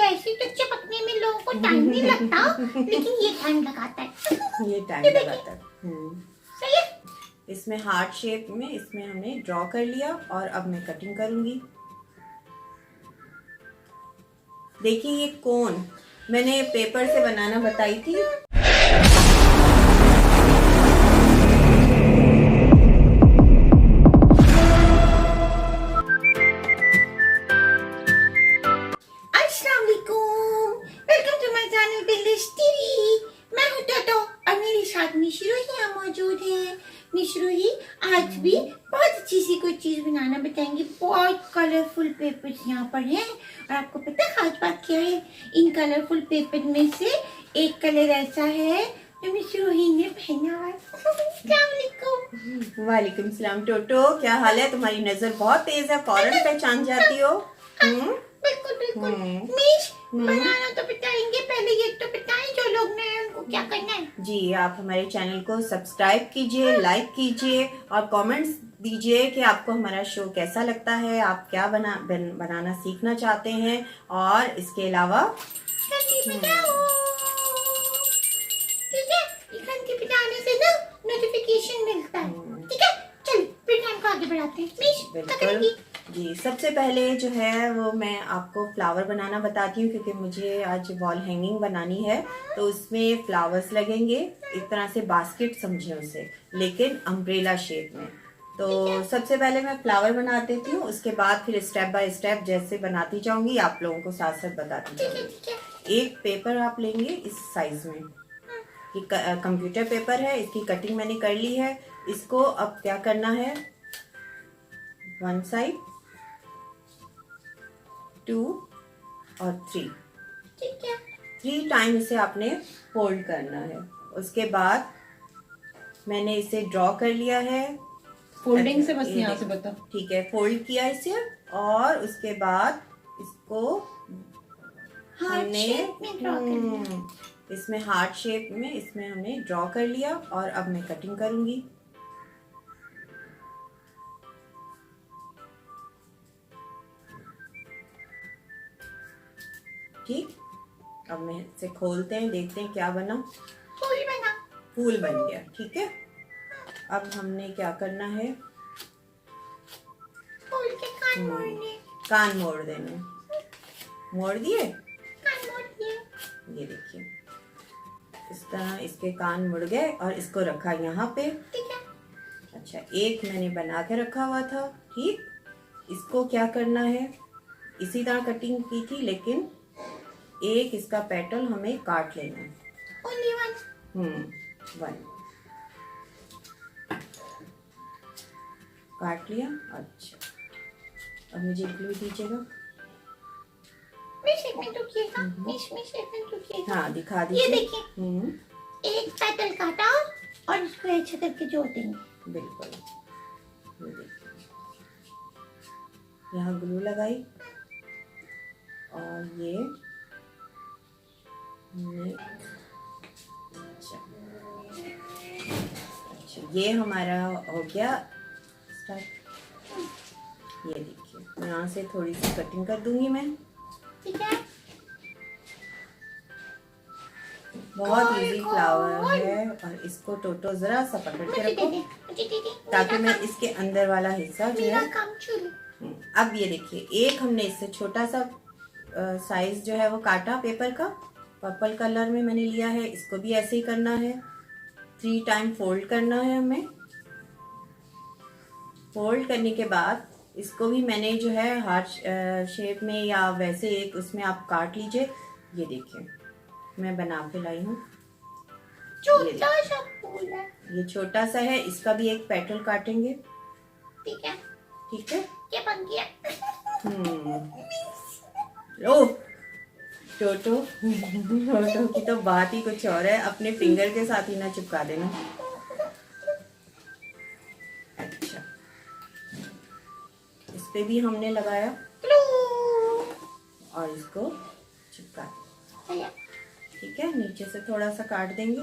ऐसे तो चिपकने में लोगों को टाइम नहीं लगता, लेकिन ये टाइम लगाता है। ये टाइम लगाता है। सही है। इसमें हार्ट शेप में इसमें हमने ड्रॉ कर लिया और अब मैं कटिंग करूंगी। देखिए ये कोन मैंने पेपर से बनाना बताई थी। अस्सलाम वालेकुम, welcome to my channel Builders TV. मैं हूं टोटो और मेरे साथ मिशरू यहाँ मौजूद है। मिशरू ही आज भी बहुत अच्छी सी कोई चीज बनाना बताएंगे। बहुत कलरफुल पेपर्स यहाँ पर हैं और आपको पता है खास बात क्या है, इन कलरफुल पेपर में से एक कलर ऐसा है जो मिशरू ही ने पहना है। अस्सलाम वालेकुम। वालेकुम सलाम टोटो, क्या हाल है? तुम्हारी नजर बहुत तेज है, फौरन पहचान जाती हो। बिल्कुल बिल्कुल। मिश बनाना तो बताएंगे, पहले ये तो बताएं जो लोग नए हैं उनको क्या करना है। जी, आप हमारे चैनल को सब्सक्राइब कीजिए, लाइक कीजिए और कमेंट्स दीजिए कि आपको हमारा शो कैसा लगता है, आप क्या बनाना सीखना चाहते हैं। और इसके अलावा घंटी बजाओ, ठीक है? ये घंटी बजाने से ना नोटिफिकेशन मिलता है, ठीक है? चल फिर टाइम को आगे बढ़ाते हैं। मिश बिल्कुल जी, सबसे पहले जो है वो मैं आपको फ्लावर बनाना बताती हूँ, क्योंकि मुझे आज वॉल हैंगिंग बनानी है। तो उसमें फ्लावर्स लगेंगे, एक तरह से बास्केट समझे उसे, लेकिन अम्ब्रेला शेप में। तो सबसे पहले मैं फ्लावर बना देती हूँ, उसके बाद फिर स्टेप बाय स्टेप जैसे बनाती जाऊंगी आप लोगों को साथ साथ बताती जाऊंगी। एक पेपर आप लेंगे इस साइज में, ये कंप्यूटर पेपर है, इसकी कटिंग मैंने कर ली है। इसको अब क्या करना है, वन साइड, 2 और 3, ठीक है? 3 टाइम इसे आपने फोल्ड करना है। उसके बाद मैंने इसे ड्रॉ कर लिया है फोल्डिंग से, बस यहाँ से बता। ठीक है, फोल्ड किया इसे और उसके बाद इसको हमने इसमें हार्ट शेप में इसमें हमने ड्रॉ कर लिया और अब मैं कटिंग करूंगी। ठीक, अब मैं इसे खोलते हैं, देखते हैं क्या बना। फूल बना, फूल बन गया, ठीक है। अब हमने क्या करना है, फूल के कान मोड़ने, कान मोड़ देने। मोड़ दिए, कान मोड़ दिए। ये देखिए इस तरह इसके कान मुड़ गए और इसको रखा यहाँ पे, ठीक है? अच्छा, एक मैंने बना के रखा हुआ था, ठीक। इसको क्या करना है, इसी तरह कटिंग की थी, लेकिन एक इसका पेटल हमें काट लेना है। Only one? 1 काट लिया। अच्छा, अब मुझे ग्लू दीजिएगा। मिश एक मिनट रुकिएगा, मिश एक मिनट रुकिएगा। हाँ, दिखा दीजिए। ये देखिए, एक पेटल काटा और इसको ऐसे करके जोड़ देंगे। बिल्कुल, ये देखिए, यहाँ ग्लू लगाई और ये अच्छा, ये हमारा हो गया स्टार्ट। ये देखिए, यहाँ से थोड़ी सी कटिंग कर दूंगी मैं, ठीक है? बहुत इजी फ्लावर है। और इसको टोटो जरा सा पकड़ के रखो मुझे दे दे, ताकि मैं इसके अंदर वाला हिस्सा जो मेरा है। काम चुल। अब ये देखिए, एक हमने इससे छोटा सा साइज जो है वो काटा पेपर का, पर्पल कलर में मैंने लिया है। इसको भी ऐसे ही करना है, 3 टाइम फोल्ड करना है हमें। फोल्ड करने के बाद इसको भी मैंने जो है हार्ट शेप में या वैसे एक उसमें आप काट लीजिए। ये देखिए मैं बना के लाई हूँ, छोटा सा फूल है, ये छोटा सा है, इसका भी एक पेटल काटेंगे, ठीक है? ठीक है। ये बन गया। लो टोटो, टोटो की तो बात ही कुछ और है, अपने फिंगर के साथ ही ना चिपका देना। अच्छा, इस पे भी हमने लगाया और इसको चिपका दिया, ठीक है। नीचे से थोड़ा सा काट देंगे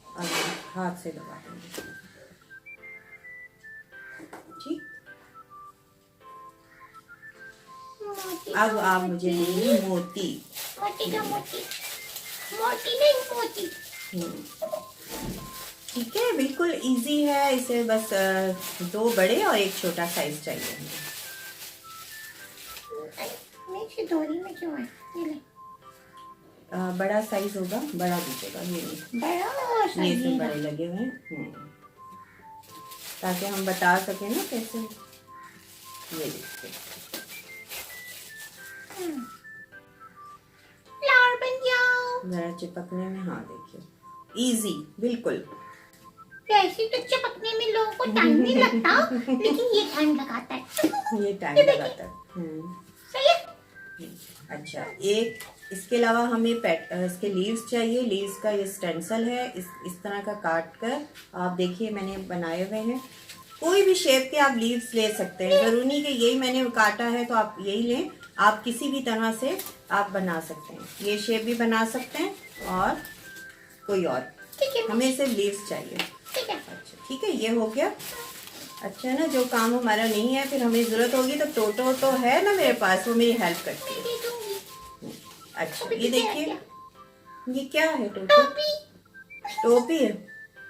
और हाथ से दबा देंगे, ठीक। मोती अब तो आप मुझे मोती। देंगे मोती। मोती तो मोती, मोती नहीं मोती। ठीक है, बिल्कुल इजी है। इसे बस 2 बड़े और 1 छोटा साइज चाहिए हमें। मेरी डोरी में क्यों है? ये ले। बड़ा साइज होगा, बड़ा दीजिएगा। ये बड़ा सा ये से ये बड़े लगे हुए हैं। ताकि हम बता सकें ना कैसे। ये देखिए, फ्लावर बन जाओ। जरा चिपकने में, हाँ देखिए, इजी बिल्कुल। वैसे तो चिपकने में लोगों को टाइम नहीं लगता, लेकिन ये टाइम लगाता है। ये टाइम ये देखिए। लगाता है। सही है। अच्छा, एक इसके अलावा हमें इसके लीव्स चाहिए। लीव्स का ये स्टेंसिल है, इस तरह का काट कर आप देखिए मैंने बनाए हुए हैं। कोई भी शेप के आप लीव्स ले सकते हैं, जरूरी नहीं कि यही मैंने काटा है तो आप यही लें। आप किसी भी तरह से आप बना सकते हैं, ये शेप भी बना सकते हैं और कोई और। ठीक है, हमें सिर्फ लीव्स चाहिए। ठीक है। अच्छा ठीक है, ये हो गया। अच्छा ना, जो काम हमारा नहीं है फिर हमें जरूरत होगी तो टोटो तो है ना मेरे पास, वो मेरी हेल्प करती मैं है। दे दूंगी। अच्छा अभी ये तुझे देखिए, क्या? ये क्या है? टोटो टोपी। टोपी है।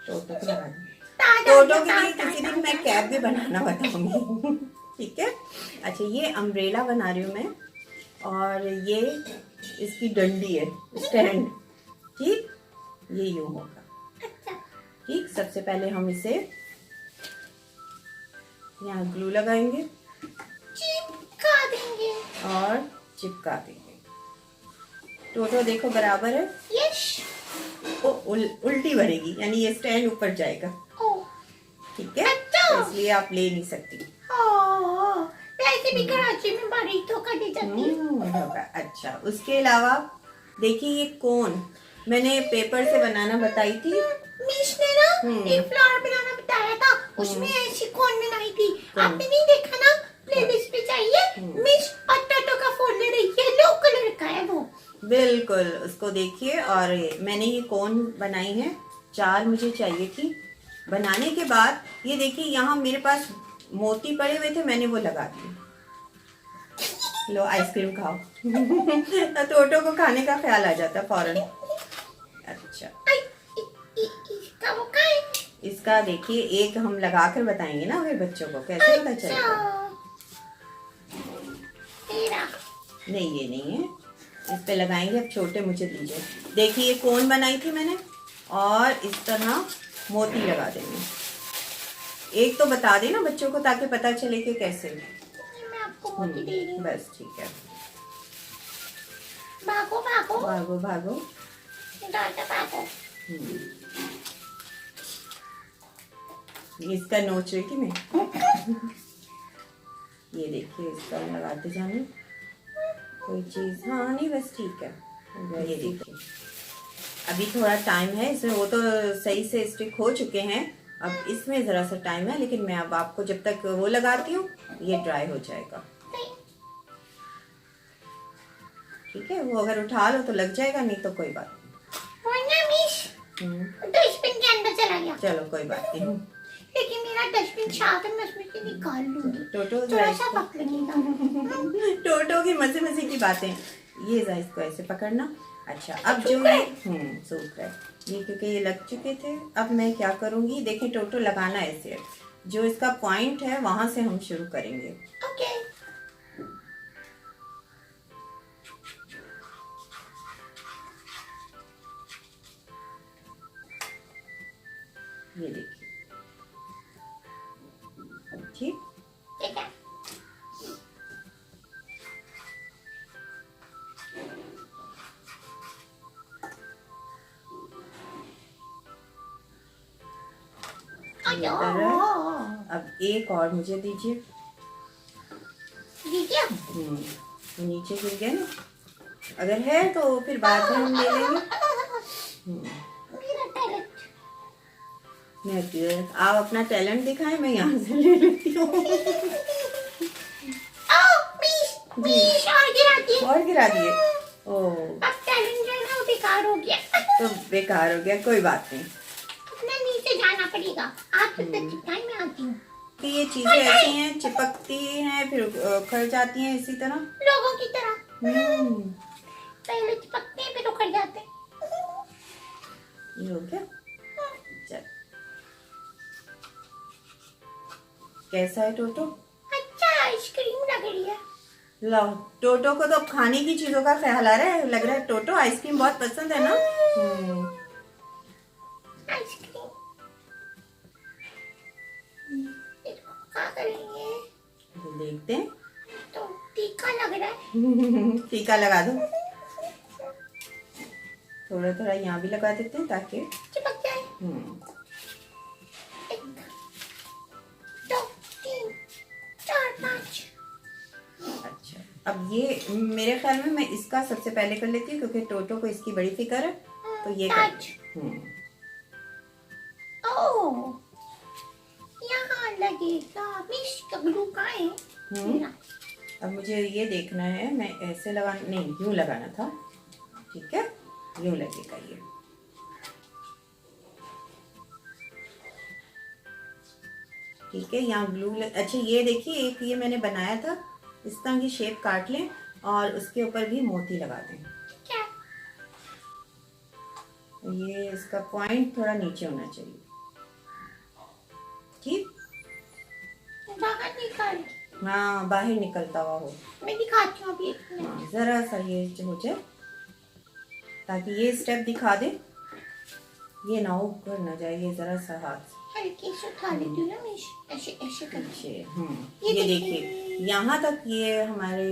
टोटो को लगा दें। ताजा टोटो के लिए ताजा किसी दिन मैं कैप भी बनाना बताऊंगी। ठीक है। अच्छा, ये अम्ब्रेला बना रही हूँ मैं, और ये इसकी डंडी है, स्टैंड। ठीक, ये यूं होगा। अच्छा। ठीक, सबसे पहले हम इसे यहाँ ग्लू लगाएंगे चिपका देंगे। और चिपका देंगे। टोटो देखो बराबर है, यस। वो उल्टी बढ़ेगी, यानी ये स्टैंड ऊपर जाएगा। ओ। ठीक है, अच्छा। तो इसलिए आप ले नहीं सकती। ओ, वैसे भी कराची में बड़ी धोखा दे जाती है। होगा। अच्छा, उसके अलावा देखिए, ये कोन मैंने पेपर से बनाना बताई थी। मिस ने ना एक फ्लावर बनाना बताया था, उसमें ऐसी कौन बनाई थी, आपने नहीं देखा ना? प्लेलिस्ट पे चाहिए। मिस और टोटो का फोल्डर है, येलो कलर का है वो। बिल्कुल, उसको देखिए। और मैंने ये कोन बनाई है, 4 मुझे चाहिए थी। बनाने के बाद ये देखिए, यहाँ मेरे पास मोती पड़े हुए थे, मैंने वो लगा दिए। लो आइसक्रीम खाओ। तो टोटो को खाने का ख्याल आ जाता फौरन। अच्छा, इसका वो का है? इसका देखिए, एक हम लगा कर बताएंगे ना फिर बच्चों को कैसे पता चलेगा। तेरा नहीं, ये नहीं है, इस पे लगाएंगे। अब छोटे मुझे दीजिए। देखिए, ये कोन बनाई थी मैंने, और इस तरह मोती लगा देंगे। एक तो बता देना बच्चों को ताकि पता चले कि कैसे। ये मैं आपको मोती दे रही हूँ। बस ठीक है। भागो भागो भागो भागो। दादा भागो। इसका नोच रही थी मैं। ये देखिए, इसका लगाते जाने कोई चीज। हाँ नहीं, बस ठीक है। ये देखिए, अभी थोड़ा टाइम है इसमें, वो तो सही से स्टिक हो चुके हैं। अब इसमें जरा सा टाइम है, लेकिन मैं अब आपको जब तक वो लगाती हूँ ये ड्राई हो जाएगा। ठीक है, वो अगर उठा लो तो लग जाएगा, नहीं तो कोई बात वरना मिस नहीं। डस्टबिन के अंदर चला गया। चलो कोई बात नहीं। लेकिन मेरा डस्टबिन साफ है, मैं उसमें से निकाल लूंगी। टोटो थोड़ा सा वक्त लगेगा। टोटो की मजे मजे की बातें। ये जा, इसको ऐसे पकड़ना। अच्छा, अब जो सूख रहा ये सूख रहा है ये, क्योंकि ये लग चुके थे। अब मैं क्या करूंगी, देखिए टोटो लगाना ऐसे है, जो इसका पॉइंट है वहां से हम शुरू करेंगे। ओके। ये देखिए, ठीक। ठीक है। अब एक और मुझे दीजिए। दीजिए। तो नीचे गिर गया ना, अगर है तो फिर बाद में हम ले लेंगे। मेरा टैलेंट। आप अपना टैलेंट दिखाएं, मैं यहाँ से ले लेती हूँ। मिस और गिरा दिए। और गिरा दिए। ओ, अब टैलेंट जो है ना वो बेकार हो गया। तो बेकार हो गया, कोई बात नहीं। अपना नीचे जाना पड़ेगा। आप तब तक चिपकाई, मैं आती हूँ। कि ये चीजें ऐसी हैं, चिपकती हैं फिर उखड़ जाती हैं इसी तरह। लोगों की तरह पहले चिपकते हैं फिर उखड़ जाते हैं। ये हो गया। चल, कैसा है टोटो? अच्छा आइसक्रीम लग रही है। लो, टोटो को तो खाने की चीजों का ख्याल आ रहा है। लग रहा है टोटो आइसक्रीम बहुत पसंद है ना। आइसक्रीम इसको क्या करेंगे? तो देखते हैं। तो तीखा लग रहा है। टीका लगा दो। थोड़ा थोड़ा यहाँ भी लगा देते हैं ताकि चिपक जाए। 1 2 3 4 5। अच्छा, अब ये मेरे ख्याल में मैं इसका सबसे पहले कर लेती हूँ क्योंकि टोटो को इसकी बड़ी फिक्र है। तो ये ओह, यहाँ लगेगा। मिश का ग्लू कहाँ है? मेरा। अब मुझे ये देखना है, मैं ऐसे लगा नहीं, यूं लगाना था। ठीक है, यूं लगेगा ये। ठीक है, यहाँ ग्लू अच्छा ये देखिए, एक ये मैंने बनाया था, इस तरह की शेप काट लें और उसके ऊपर भी मोती लगा दें। क्या? ये इसका पॉइंट थोड़ा नीचे होना चाहिए। ठीक, बाहर निकाल। हाँ, बाहर निकलता हुआ हो। मैं दिखाती हूँ अभी एक मिनट। हाँ, जरा सा ये हो जाए ताकि ये स्टेप दिखा दे, ये ना ऊपर ना जाए, ये जरा सा हाथ हल्के से उठा लेती हूँ ना मिश, ऐसे ऐसे करके। अच्छे। ये देखिए, यहाँ तक ये हमारे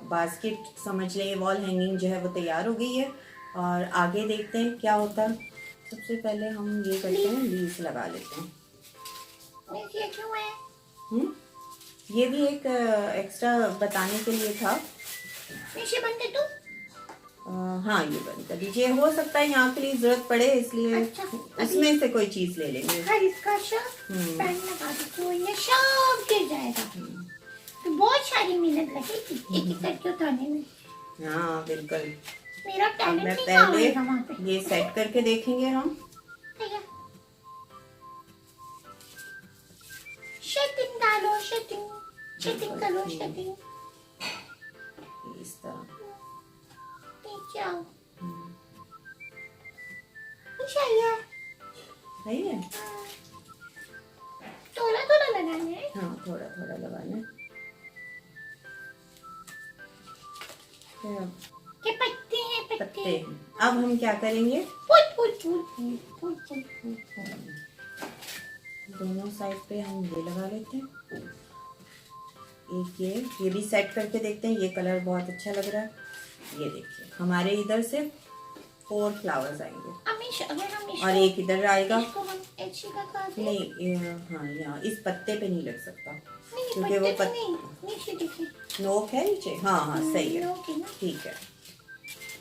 बास्केट समझ लें, वॉल हैंगिंग जो है वो तैयार हो गई है। और आगे देखते हैं क्या होता है। सबसे पहले हम ये करते हैं, लीव्स लगा लेते हैं। मिश ये क्यों है? ये भी एक एक्स्ट्रा बताने के लिए था। मिश ये बंद कर दूँ? हाँ, ये बंद कर दीजिए। हो सकता है यहाँ के लिए जरूरत पड़े, इसलिए अच्छा, उसमें से कोई चीज ले लेंगे। हर इसका पैन लगा देती हूँ, ये सब गिर जाएगा। तो बहुत सारी मेहनत लगेगी एक एक करके उठाने में। हाँ बिल्कुल। मेरा टैलेंट मैं नहीं पहले खाऊंगा वहाँ पे। ये सेट करके देखेंगे हम। शेटिंग डालो, शेटिंग करो, शेटिंग। इस तरह नीचे आओ। सही है। सही है। थोड़ा थोड़ा लगाना है। हाँ, थोड़ा थोड़ा लगाना है। के पत्ते हैं, पत्ते पत्ते। हैं। अब हम क्या करेंगे, फूल फूल फूल फूल फूल फूल फूल फूल। दोनों साइड पे हम ये लगा लेते हैं। एक ये भी सेट करके देखते हैं। ये कलर बहुत अच्छा लग रहा है। ये देखिए, हमारे इधर से 4 फ्लावर्स आएंगे अगर हम और एक इधर आएगा। इसको हम ऐसे लगा दें। नहीं, हाँ, यहाँ इस पत्ते पे नहीं लग सकता नहीं, क्योंकि वो पत्ते नहीं, नीचे देखिए। नोक है नीचे। हाँ हाँ, सही है। नोक है ना? ठीक है,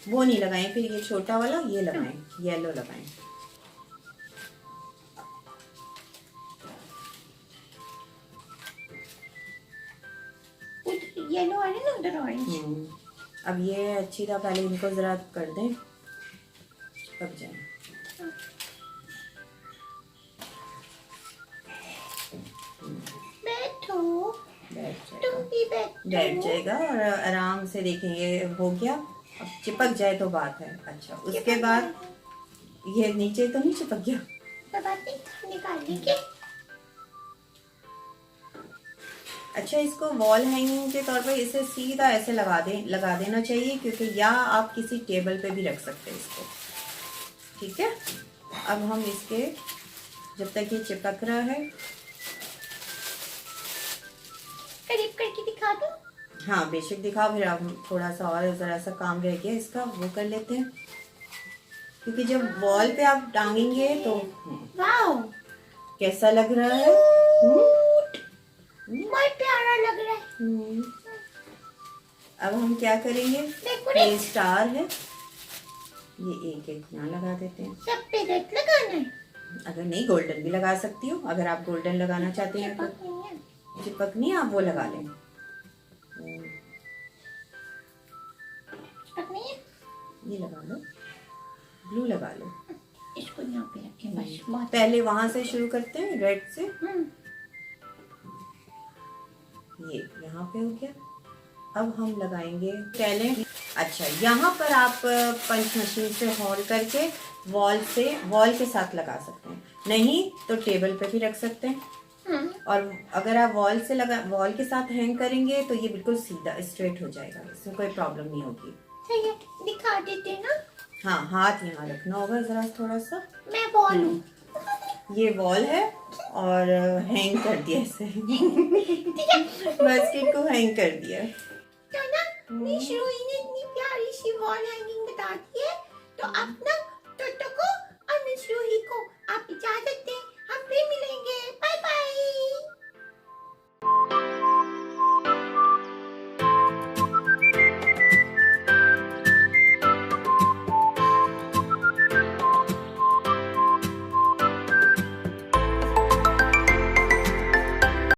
वो नहीं लगाएं। फिर ये छोटा वाला ये लगाएं, येलो लगाएं। येलो वाले ना, उधर ऑरेंज। अब ये अच्छी तरह पहले इनको जरा कर दें, पक जाए। बैठो, बैठ तुम भी बैठो। जाएगा और आराम से देखेंगे। हो गया। अब चिपक जाए तो बात है। अच्छा, उसके बाद ये नीचे तो नहीं चिपक गया? निकाल लीजिए। अच्छा, इसको वॉल हैंगिंग के तौर पर इसे सीधा ऐसे लगा देना चाहिए, क्योंकि या आप किसी टेबल पे भी रख सकते हैं इसको। ठीक है, अब हम इसके जब तक ये चिपक रहा है, करीब करके दिखा दो। हाँ बेशक दिखाओ। फिर आप थोड़ा सा और जरा सा काम रह गया इसका, वो कर लेते हैं, क्योंकि जब वॉल पे आप टांगेंगे तो वाओ, कैसा लग रहा है। बहुत प्यारा लग रहा है। अब हम क्या करेंगे, ये स्टार है, ये एक एक यहाँ लगा देते हैं। सब पे रेड लगाना है। अगर नहीं, गोल्डन भी लगा सकती हो। अगर आप गोल्डन लगाना चाहते हैं तो चिपक नहीं, आप वो लगा लें। ये लगा लो, ब्लू लगा लो। इसको यहाँ पे रखें बस। पहले वहां से शुरू करते हैं, रेड से। ये यहाँ पे हो गया। अब हम लगाएंगे कैलें। अच्छा, यहाँ पर आप पंच मशीन से होल करके वॉल के साथ लगा सकते हैं, नहीं तो टेबल पे भी रख सकते हैं। और अगर आप वॉल के साथ हैंग करेंगे तो ये बिल्कुल सीधा स्ट्रेट हो जाएगा, इसमें कोई प्रॉब्लम नहीं होगी। सही है, दिखा देते ना। हाँ, हाथ यहाँ रखना होगा जरा थोड़ा सा। मैं बोलूं ये वॉल है और हैंग कर दिया इसे। बास्केट को हैंग कर दिया। तो ना निशुई ने इतनी प्यारी सी वॉल हैंगिंग बता दी है, तो अब ना टोटो को और निशुई को आप इजाजत दें, हम फिर मिलेंगे। Bye bye.